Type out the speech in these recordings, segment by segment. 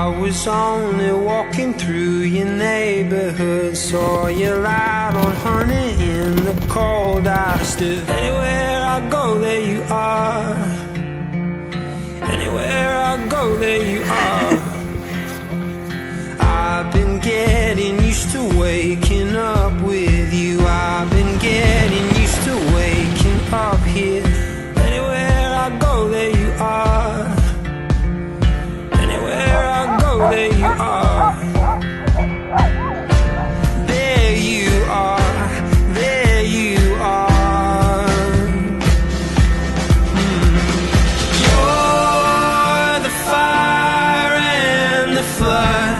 I was only walking through your neighborhood, saw you out on honey in the cold. I stood. Anywhere I go, there you are. Anywhere I go, there you are. I've been getting used to waking up with you. I've been getting used to waking up here. Anywhere I go, there you are. Anywhere I go, there you are. There you are. There you are. You're the fire and the flood,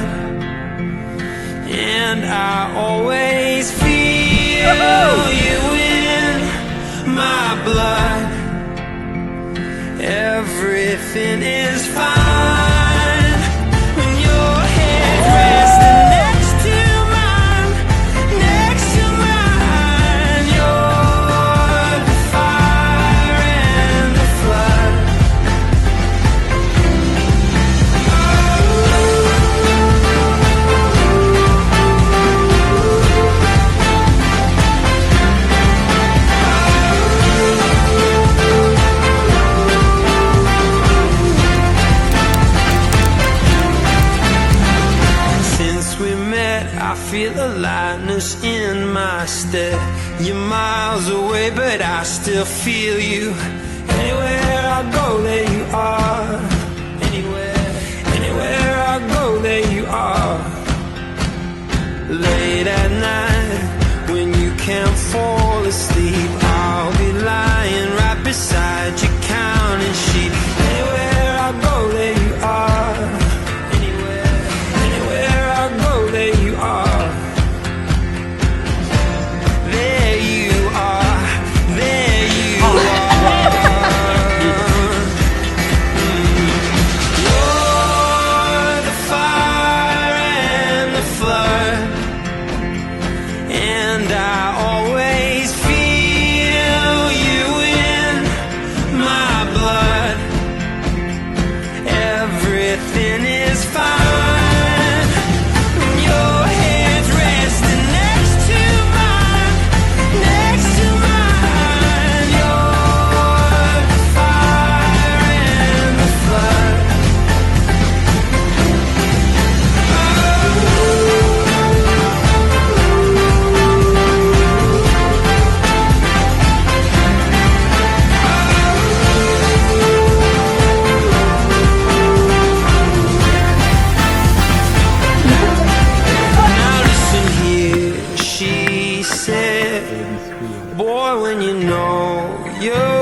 and I always feel you in my blood. Everything is fine when your head resting next to mine, next to mine. You're the fire and the flood. I feel a lightness in my step. You're miles away, but I still feel you. Anywhere I go, there you are. Anywhere, anywhere I go, there you are. Late at night, when you can't fall asleep, I'll be lying right beside you, counting sheep. Anywhere I go, there you are. Anywhere, anywhere I go, there you are. There you are. There you are. You're the fire and the flood, and I always feel you in my blood. Everything is fine when your head's resting next to mine, next to mine. You're the fire and the flood. Now listen here, she said, boy, when you know you're